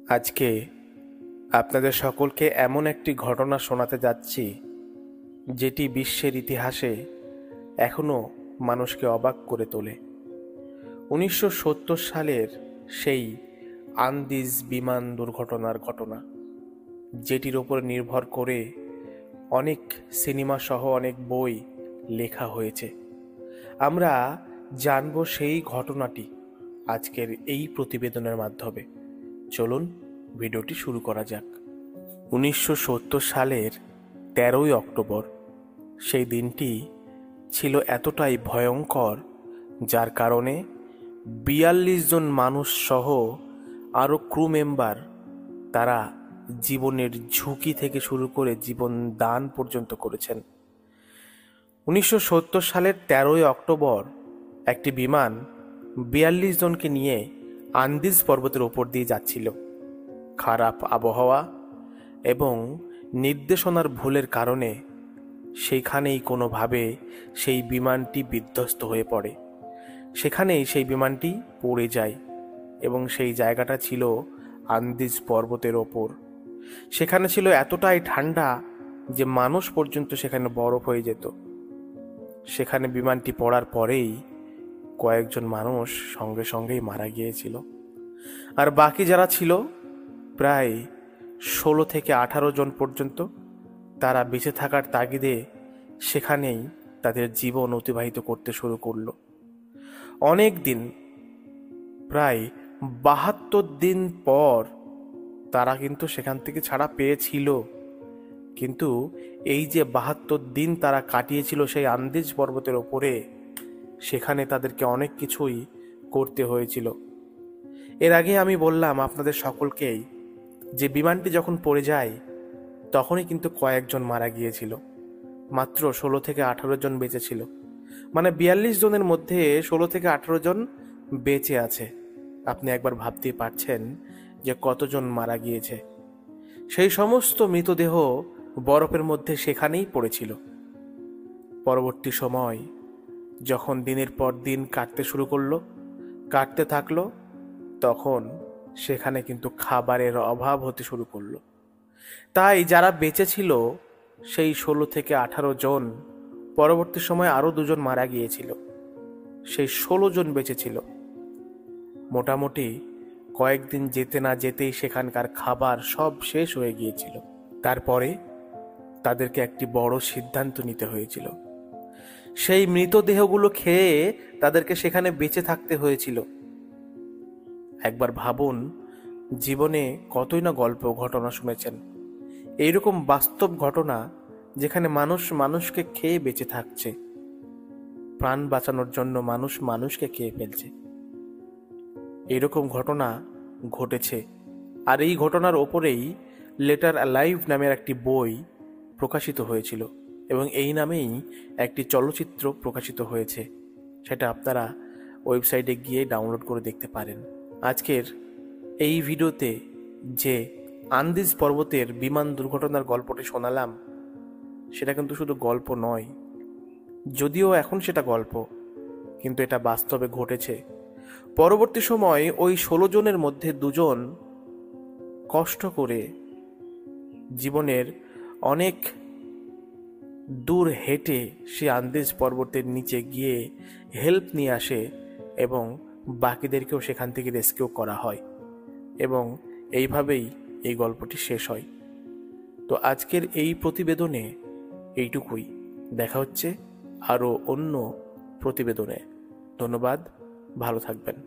আজকে আপনাদের সকলকে এমন একটি ঘটনা শোনাতে যাচ্ছি, যেটি বিশ্বের ইতিহাসে এখনও মানুষকে অবাক করে তোলে। 1970 সালের সেই আন্দিজ বিমান দুর্ঘটনার ঘটনা, যেটির ওপর নির্ভর করে অনেক সিনেমা সহ অনেক বই লেখা হয়েছে। আমরা জানব সেই ঘটনাটি আজকের এই প্রতিবেদনের মাধ্যমে। চলুন ভিডিওটি শুরু করা যাক। 1970 সালের 13ই অক্টোবর সেই দিনটি ছিল এতটাই ভয়ঙ্কর, যার কারণে 42 জন মানুষ সহ আরও ক্রু মেম্বার তারা জীবনের ঝুঁকি থেকে শুরু করে জীবন দান পর্যন্ত করেছেন। 1970 সালের 13ই অক্টোবর একটি বিমান 42 জনকে নিয়ে আন্দিজ পর্বতের ওপর দিয়ে যাচ্ছিল। খারাপ আবহাওয়া এবং নির্দেশনার ভুলের কারণে সেইখানেই কোনোভাবে সেই বিমানটি বিধ্বস্ত হয়ে পড়ে। সেখানেই সেই বিমানটি পড়ে যায় এবং সেই জায়গাটা ছিল আন্দিজ পর্বতের ওপর। সেখানে ছিল এতটাই ঠান্ডা যে মানুষ পর্যন্ত সেখানে বরফ হয়ে যেত। সেখানে বিমানটি পড়ার পরেই কয়েকজন মানুষ সঙ্গে সঙ্গেই মারা গিয়েছিল, আর বাকি যারা ছিল প্রায় 16 থেকে 18 জন পর্যন্ত, তারা বেঁচে থাকার তাগিদে সেখানেই তাদের জীবন অতিবাহিত করতে শুরু করলো। অনেক দিন, প্রায় 72 দিন পর তারা কিন্তু সেখান থেকে ছাড়া পেয়েছিল। কিন্তু এই যে 72 দিন তারা কাটিয়েছিল সেই আন্দিজ পর্বতের ওপরে, সেখানে তাদেরকে অনেক কিছুই করতে হয়েছিল। এর আগে আমি বললাম আপনাদের সকলকেই যে বিমানটি যখন পড়ে যায় তখনই কিন্তু কয়েকজন মারা গিয়েছিল, মাত্র 16 থেকে 18 জন বেঁচে ছিল। মানে 42 জনের মধ্যে 16 থেকে 18 জন বেঁচে আছে। আপনি একবার ভাবতেই পারছেন যে কতজন মারা গিয়েছে। সেই সমস্ত মৃতদেহ বরফের মধ্যে সেখানেই পড়েছিল। পরবর্তী সময় যখন দিনের পর দিন কাটতে থাকলো, তখন সেখানে কিন্তু খাবারের অভাব হতে শুরু করলো। তাই যারা বেঁচে ছিল সেই 16 থেকে 18 জন, পরবর্তী সময় আরও 2 জন মারা গিয়েছিল, সেই 16 জন বেঁচে ছিল। মোটামুটি কয়েকদিন যেতে না যেতেই সেখানকার খাবার সব শেষ হয়ে গিয়েছিল। তারপরে তাদেরকে একটি বড় সিদ্ধান্ত নিতে হয়েছিল। সেই মৃতদেহগুলো খেয়ে তাদেরকে সেখানে বেঁচে থাকতে হয়েছিল। একবার ভাবুন, জীবনে কতই না গল্প ঘটনা শুনেছেন, এইরকম বাস্তব ঘটনা যেখানে মানুষ মানুষকে খেয়ে বেঁচে থাকছে, প্রাণ বাঁচানোর জন্য মানুষ মানুষকে খেয়ে ফেলছে। এইরকম ঘটনা ঘটেছে। আর এই ঘটনার ওপরেই লেটার অ্যালাইভ নামের একটি বই প্রকাশিত হয়েছিল এবং এই নামেই একটি চলচ্চিত্র প্রকাশিত হয়েছে। সেটা আপনারা ওয়েবসাইটে গিয়ে ডাউনলোড করে দেখতে পারেন। আজকের এই ভিডিওতে যে আন্দিজ পর্বতের বিমান দুর্ঘটনার গল্পটি শোনালাম, সেটা কিন্তু শুধু গল্প নয়, যদিও এখন সেটা গল্প, কিন্তু এটা বাস্তবে ঘটেছে। পরবর্তী সময় ওই 16 জনের মধ্যে 2 জন কষ্ট করে জীবনের অনেক দূর হেঁটে সে আন্দিজ পর্বতের নিচে গিয়ে হেল্প নিয়ে আসে এবং বাকিদেরকেও সেখান থেকে রেস্কিউ করা হয় এবং এইভাবেই এই গল্পটি শেষ হয়। তো আজকের এই প্রতিবেদনে এইটুকুই। দেখা হচ্ছে আরও অন্য প্রতিবেদনে। ধন্যবাদ, ভালো থাকবেন।